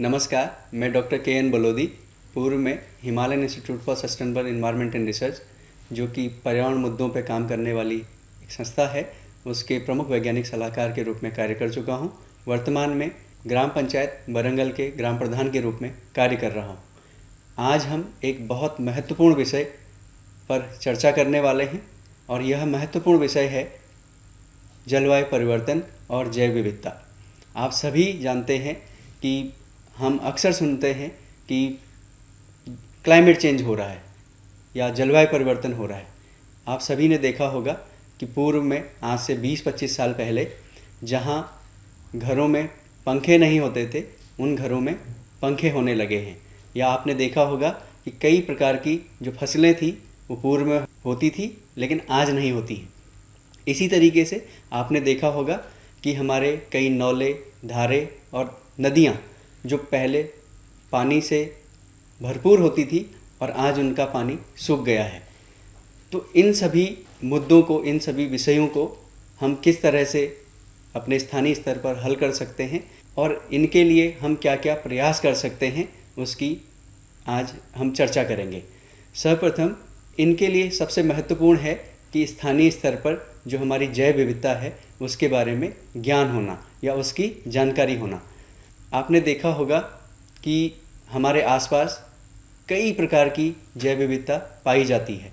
नमस्कार, मैं डॉक्टर के एन बलोदी, पूर्व में Himalayan institute for sustainable environment and research, जो कि पर्यावरण मुद्दों पर काम करने वाली एक संस्था है, उसके प्रमुख वैज्ञानिक सलाहकार के रूप में कार्य कर चुका हूं। वर्तमान में ग्राम पंचायत बरंगल के ग्राम प्रधान के रूप में कार्य कर रहा हूं। आज हम एक बहुत महत्वपूर्ण विषय पर चर्चा करने वाले हैं और यह महत्वपूर्ण विषय है जलवायु परिवर्तन और जैव विविधता। आप सभी जानते हैं कि हम अक्सर सुनते हैं कि क्लाइमेट चेंज हो रहा है या जलवायु परिवर्तन हो रहा है। आप सभी ने देखा होगा कि पूर्व में आज से 20-25 साल पहले जहां घरों में पंखे नहीं होते थे, उन घरों में पंखे होने लगे हैं। या आपने देखा होगा कि कई प्रकार की जो फसलें थी वो पूर्व में होती थी लेकिन आज नहीं होती हैं। इसी तरीके से आपने देखा होगा कि हमारे कई नौले, धारे और नदियाँ जो पहले पानी से भरपूर होती थी और आज उनका पानी सूख गया है। तो इन सभी मुद्दों को, इन सभी विषयों को हम किस तरह से अपने स्थानीय स्तर पर हल कर सकते हैं और इनके लिए हम क्या क्या प्रयास कर सकते हैं, उसकी आज हम चर्चा करेंगे। सर्वप्रथम इनके लिए सबसे महत्वपूर्ण है कि स्थानीय स्तर पर जो हमारी जैव विविधता है उसके बारे में ज्ञान होना या उसकी जानकारी होना। आपने देखा होगा कि हमारे आसपास कई प्रकार की जैव विविधता पाई जाती है।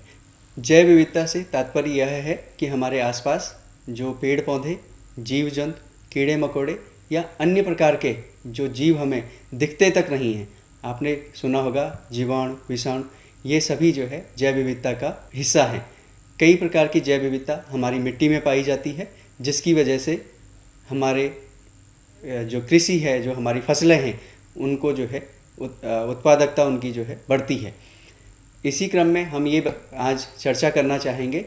जैव विविधता से तात्पर्य यह है कि हमारे आसपास जो पेड़ पौधे, जीव जंतु, कीड़े मकोड़े या अन्य प्रकार के जो जीव हमें दिखते तक नहीं हैं, आपने सुना होगा जीवाणु, विषाणु, ये सभी जो है जैव विविधता का हिस्सा हैं। कई प्रकार की जैव विविधता हमारी मिट्टी में पाई जाती है, जिसकी वजह से हमारे जो कृषि है, जो हमारी फसलें हैं, उनको जो है उत्पादकता उनकी जो है बढ़ती है। इसी क्रम में हम ये आज चर्चा करना चाहेंगे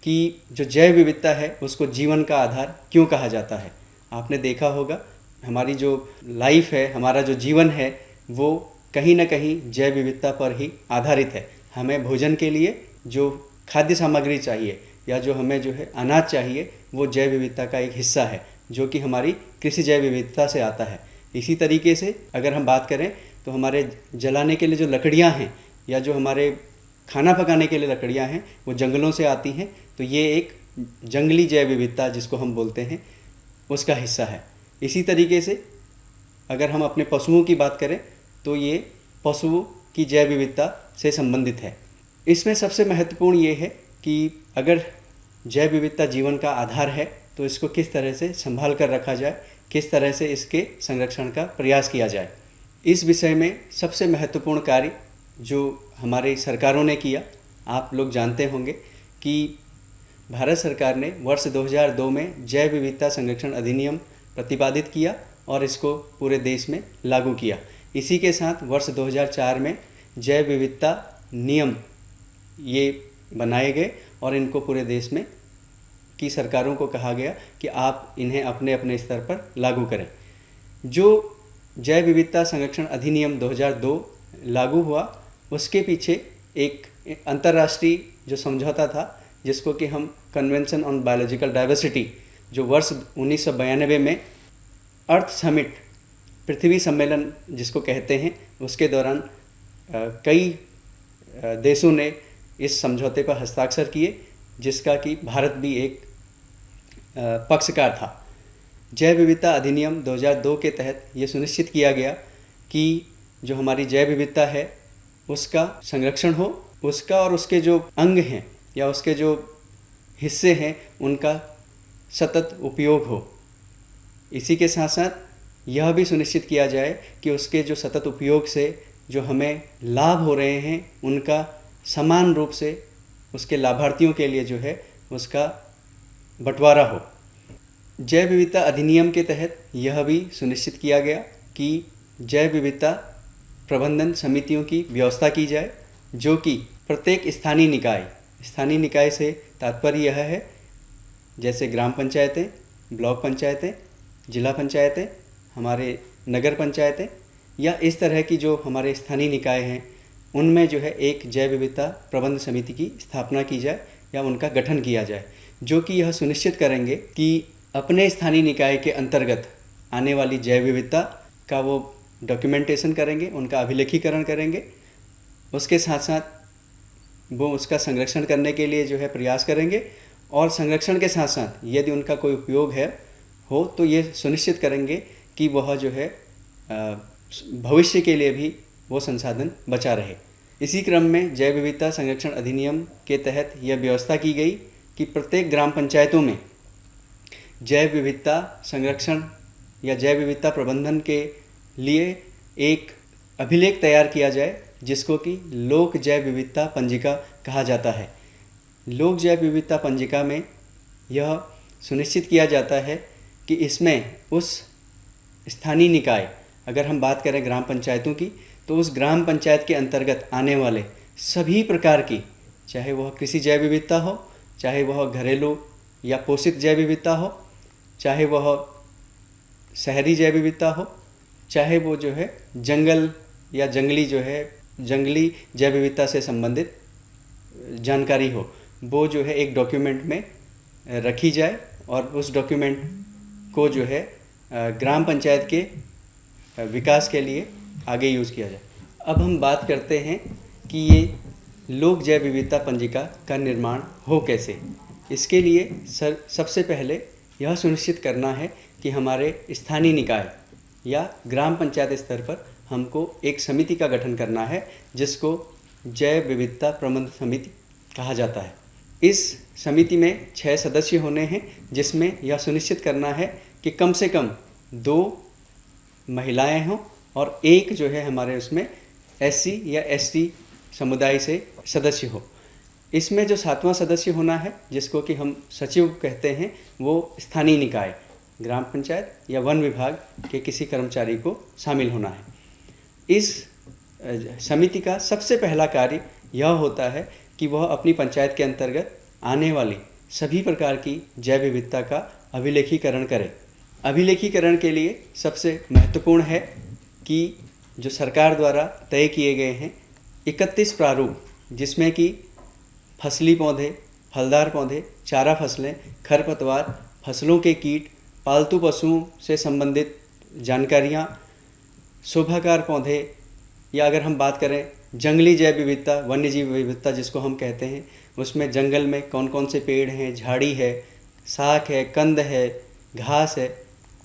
कि जो जैव विविधता है उसको जीवन का आधार क्यों कहा जाता है। आपने देखा होगा हमारी जो लाइफ है, हमारा जो जीवन है, वो कहीं ना कहीं जैव विविधता पर ही आधारित है। हमें भोजन के लिए जो खाद्य सामग्री चाहिए या जो हमें जो है अनाज चाहिए, वो जैव विविधता का एक हिस्सा है, जो कि हमारी कृषि जैव विविधता से आता है। इसी तरीके से अगर हम बात करें तो हमारे जलाने के लिए जो लकड़ियाँ हैं या जो हमारे खाना पकाने के लिए लकड़ियाँ हैं, वो जंगलों से आती हैं। तो ये एक जंगली जैव विविधता जिसको हम बोलते हैं, उसका हिस्सा है। इसी तरीके से अगर हम अपने पशुओं की बात करें तो ये पशुओं की जैव विविधता से संबंधित है। इसमें सबसे महत्वपूर्ण ये है कि अगर जैव विविधता जीवन का आधार है तो इसको किस तरह से संभाल कर रखा जाए, किस तरह से इसके संरक्षण का प्रयास किया जाए। इस विषय में सबसे महत्वपूर्ण कार्य जो हमारी सरकारों ने किया, आप लोग जानते होंगे कि भारत सरकार ने वर्ष 2002 में जैव विविधता संरक्षण अधिनियम प्रतिपादित किया और इसको पूरे देश में लागू किया। इसी के साथ वर्ष 2004 में जैव विविधता नियम ये बनाए गए और इनको पूरे देश में की सरकारों को कहा गया कि आप इन्हें अपने अपने स्तर पर लागू करें। जो जैव विविधता संरक्षण अधिनियम 2002 लागू हुआ, उसके पीछे एक अंतर्राष्ट्रीय जो समझौता था, जिसको कि हम कन्वेंशन ऑन बायोलॉजिकल डाइवर्सिटी, जो वर्ष 1992 में अर्थ समिट, पृथ्वी सम्मेलन जिसको कहते हैं, उसके दौरान कई देशों ने इस समझौते पर हस्ताक्षर किए, जिसका कि भारत भी एक पक्षकार था। जैव विविधता अधिनियम 2002 के तहत ये सुनिश्चित किया गया कि जो हमारी जैव विविधता है उसका संरक्षण हो, उसका और उसके जो अंग हैं या उसके जो हिस्से हैं उनका सतत उपयोग हो। इसी के साथ साथ यह भी सुनिश्चित किया जाए कि उसके जो सतत उपयोग से जो हमें लाभ हो रहे हैं उनका समान रूप से उसके लाभार्थियों के लिए जो है उसका बंटवारा हो। जैव विविधता अधिनियम के तहत यह भी सुनिश्चित किया गया कि जैव विविधता प्रबंधन समितियों की व्यवस्था की जाए, जो कि प्रत्येक स्थानीय निकाय से तात्पर्य यह है जैसे ग्राम पंचायतें, ब्लॉक पंचायतें, जिला पंचायतें, हमारे नगर पंचायतें या इस तरह की जो हमारे स्थानीय निकाय हैं, उनमें जो है एक जैव विविधता प्रबंध समिति की स्थापना की जाए या उनका गठन किया जाए, जो कि यह सुनिश्चित करेंगे कि अपने स्थानीय निकाय के अंतर्गत आने वाली जैव विविधता का वो डॉक्यूमेंटेशन करेंगे, उनका अभिलेखीकरण करेंगे। उसके साथ साथ वो उसका संरक्षण करने के लिए जो है प्रयास करेंगे, और संरक्षण के साथ साथ यदि उनका कोई उपयोग हो तो ये सुनिश्चित करेंगे कि वह जो है भविष्य के लिए भी वो संसाधन बचा रहे। इसी क्रम में जैव विविधता संरक्षण अधिनियम के तहत यह व्यवस्था की गई कि प्रत्येक ग्राम पंचायतों में जैव विविधता संरक्षण या जैव विविधता प्रबंधन के लिए एक अभिलेख तैयार किया जाए, जिसको कि लोक जैव विविधता पंजिका कहा जाता है। लोक जैव विविधता पंजिका में यह सुनिश्चित किया जाता है कि इसमें उस स्थानीय निकाय, अगर हम बात करें ग्राम पंचायतों की, तो उस ग्राम पंचायत के अंतर्गत आने वाले सभी प्रकार की, चाहे वह कृषि जैव विविधता हो, चाहे वह घरेलू या पोषित जैव विविधता हो, चाहे वह शहरी जैव विविधता हो, चाहे वो जो है जंगल या जंगली जैव विविधता से संबंधित जानकारी हो, वो जो है एक डॉक्यूमेंट में रखी जाए और उस डॉक्यूमेंट को जो है ग्राम पंचायत के विकास के लिए आगे यूज़ किया जाए। अब हम बात करते हैं कि ये लोक जैव विविधता पंजिका का निर्माण हो कैसे। इसके लिए सबसे पहले यह सुनिश्चित करना है कि हमारे स्थानीय निकाय या ग्राम पंचायत स्तर पर हमको एक समिति का गठन करना है, जिसको जैव विविधता प्रबंधन समिति कहा जाता है। इस समिति में 6 सदस्य होने हैं, जिसमें यह सुनिश्चित करना है कि कम से कम 2 महिलाएं हों और एक जो है हमारे उसमें SC या ST समुदाय से सदस्य हो। इसमें जो 7वां सदस्य होना है, जिसको कि हम सचिव कहते हैं, वो स्थानीय निकाय, ग्राम पंचायत या वन विभाग के किसी कर्मचारी को शामिल होना है। इस समिति का सबसे पहला कार्य यह होता है कि वह अपनी पंचायत के अंतर्गत आने वाली सभी प्रकार की जैव विविधता का अभिलेखीकरण करे। अभिलेखीकरण के लिए सबसे महत्वपूर्ण है कि जो सरकार द्वारा तय किए गए हैं 31 प्रारूप, जिसमें कि फसली पौधे, फलदार पौधे, चारा फसलें, खरपतवार, फसलों के कीट, पालतू पशुओं से संबंधित जानकारियाँ, शोभाकार पौधे, या अगर हम बात करें जंगली जैव विविधता, वन्यजीव विविधता जिसको हम कहते हैं, उसमें जंगल में कौन कौन से पेड़ हैं, झाड़ी है, शाख है, कंद है, घास है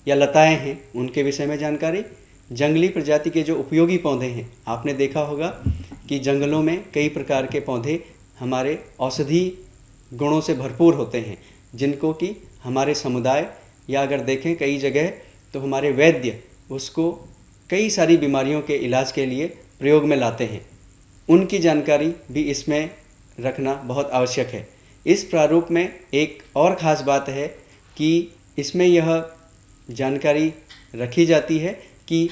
या लताएं हैं, उनके विषय में जानकारी। जंगली प्रजाति के जो उपयोगी पौधे हैं, आपने देखा होगा कि जंगलों में कई प्रकार के पौधे हमारे औषधि गुणों से भरपूर होते हैं, जिनको कि हमारे समुदाय या अगर देखें कई जगह तो हमारे वैद्य उसको कई सारी बीमारियों के इलाज के लिए प्रयोग में लाते हैं। उनकी जानकारी भी इसमें रखना बहुत आवश्यक है। इस प्रारूप में एक और ख़ास बात है कि इसमें यह जानकारी रखी जाती है कि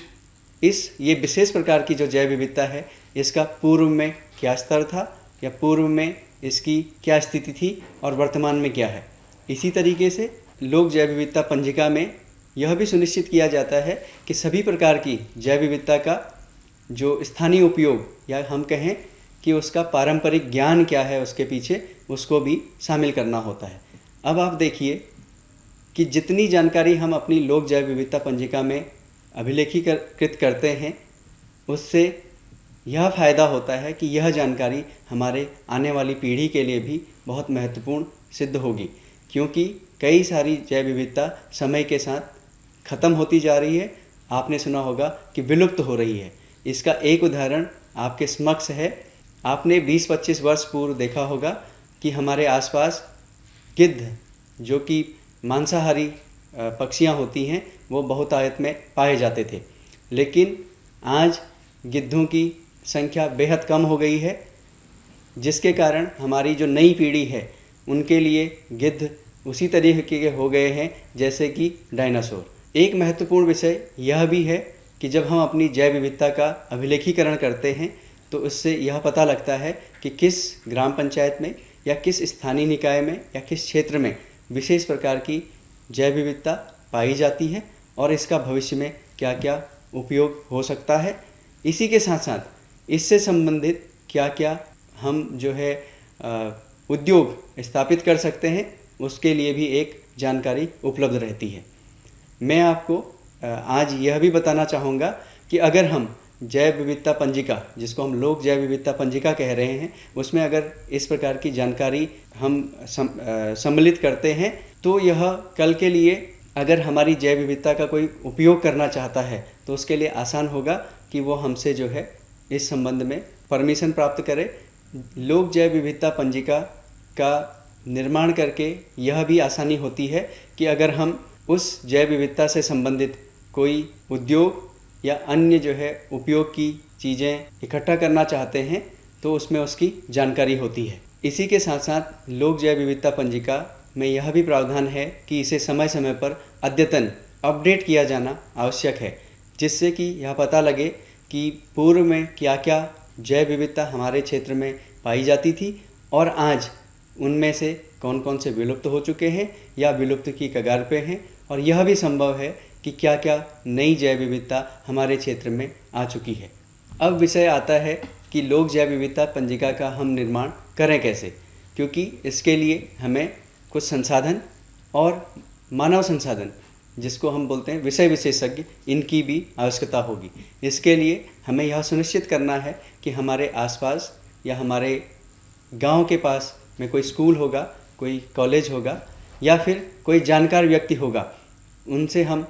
ये विशेष प्रकार की जो जैव विविधता है, इसका पूर्व में क्या स्तर था या पूर्व में इसकी क्या स्थिति थी और वर्तमान में क्या है। इसी तरीके से लोक जैव विविधता पंजिका में यह भी सुनिश्चित किया जाता है कि सभी प्रकार की जैव विविधता का जो स्थानीय उपयोग या हम कहें कि उसका पारंपरिक ज्ञान क्या है उसके पीछे, उसको भी शामिल करना होता है। अब आप देखिए कि जितनी जानकारी हम अपनी लोक जैव विविधता पंजिका में अभिलेखीकृत करते हैं, उससे यह फ़ायदा होता है कि यह जानकारी हमारे आने वाली पीढ़ी के लिए भी बहुत महत्वपूर्ण सिद्ध होगी, क्योंकि कई सारी जैव विविधता समय के साथ ख़त्म होती जा रही है। आपने सुना होगा कि विलुप्त हो रही है। इसका एक उदाहरण आपके समक्ष है। आपने 20-25 वर्ष पूर्व देखा होगा कि हमारे आसपास गिद्ध, जो कि मांसाहारी पक्षियाँ होती हैं, वो बहुतायत में पाए जाते थे, लेकिन आज गिद्धों की संख्या बेहद कम हो गई है, जिसके कारण हमारी जो नई पीढ़ी है उनके लिए गिद्ध उसी तरीके के हो गए हैं जैसे कि डायनासोर। एक महत्वपूर्ण विषय यह भी है कि जब हम अपनी जैव विविधता का अभिलेखीकरण करते हैं तो उससे यह पता लगता है कि किस ग्राम पंचायत में या किस स्थानीय निकाय में या किस क्षेत्र में विशेष प्रकार की जैव विविधता पाई जाती है और इसका भविष्य में क्या क्या उपयोग हो सकता है। इसी के साथ साथ इससे संबंधित क्या क्या हम जो है उद्योग स्थापित कर सकते हैं, उसके लिए भी एक जानकारी उपलब्ध रहती है। मैं आपको आज यह भी बताना चाहूँगा कि अगर हम जैव विविधता पंजिका, जिसको हम लोक जैव विविधता पंजिका कह रहे हैं, उसमें अगर इस प्रकार की जानकारी हम सम्मिलित करते हैं तो यह कल के लिए अगर हमारी जैव विविधता का कोई उपयोग करना चाहता है तो उसके लिए आसान होगा कि वो हमसे जो है इस संबंध में परमिशन प्राप्त करे। लोक जैव विविधता पंजिका का निर्माण करके यह भी आसानी होती है कि अगर हम उस जैव विविधता से संबंधित कोई उद्योग या अन्य जो है उपयोग की चीज़ें इकट्ठा करना चाहते हैं तो उसमें उसकी जानकारी होती है। इसी के साथ साथ लोक जैव विविधता पंजिका में यह भी प्रावधान है कि इसे समय समय पर अद्यतन अपडेट किया जाना आवश्यक है, जिससे कि यह पता लगे कि पूर्व में क्या क्या जैव विविधता हमारे क्षेत्र में पाई जाती थी और आज उनमें से कौन कौन से विलुप्त हो चुके हैं या विलुप्त की कगार पे हैं, और यह भी संभव है कि क्या क्या नई जैव विविधता हमारे क्षेत्र में आ चुकी है। अब विषय आता है कि लोक जैव विविधता पंजिका का हम निर्माण करें कैसे, क्योंकि इसके लिए हमें कुछ संसाधन और मानव संसाधन, जिसको हम बोलते हैं विषय विशेषज्ञ, इनकी भी आवश्यकता होगी। इसके लिए हमें यह सुनिश्चित करना है कि हमारे आसपास या हमारे गांव के पास में कोई स्कूल होगा, कोई कॉलेज होगा या फिर कोई जानकार व्यक्ति होगा। उनसे हम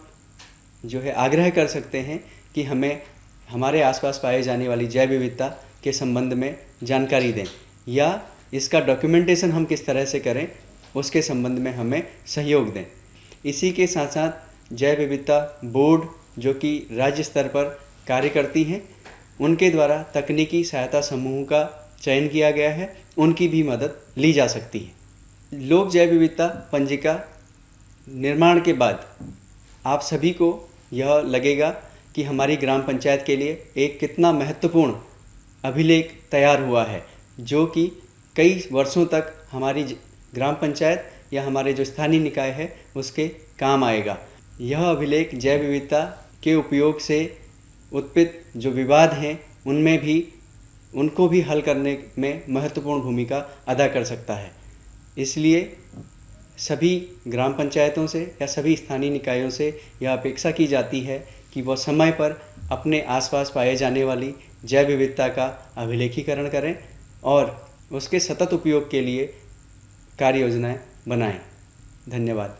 जो है आग्रह कर सकते हैं कि हमें हमारे आसपास पाए जाने वाली जैव विविधता के संबंध में जानकारी दें, या इसका डॉक्यूमेंटेशन हम किस तरह से करें उसके संबंध में हमें सहयोग दें। इसी के साथ साथ जैव विविधता बोर्ड, जो कि राज्य स्तर पर कार्य करती हैं, उनके द्वारा तकनीकी सहायता समूह का चयन किया गया है, उनकी भी मदद ली जा सकती है। लोक जैव विविधता पंजिका निर्माण के बाद आप सभी को यह लगेगा कि हमारी ग्राम पंचायत के लिए एक कितना महत्वपूर्ण अभिलेख तैयार हुआ है, जो कि कई वर्षों तक हमारी ग्राम पंचायत या हमारे जो स्थानीय निकाय है उसके काम आएगा। यह अभिलेख जैव विविधता के उपयोग से उत्पन्न जो विवाद हैं उनमें भी उनको भी हल करने में महत्वपूर्ण भूमिका अदा कर सकता है। इसलिए सभी ग्राम पंचायतों से या सभी स्थानीय निकायों से यह अपेक्षा की जाती है कि वह समय पर अपने आसपास पाए जाने वाली जैव विविधता का अभिलेखीकरण करें और उसके सतत उपयोग के लिए कार्य योजनाएं बनाएं। धन्यवाद।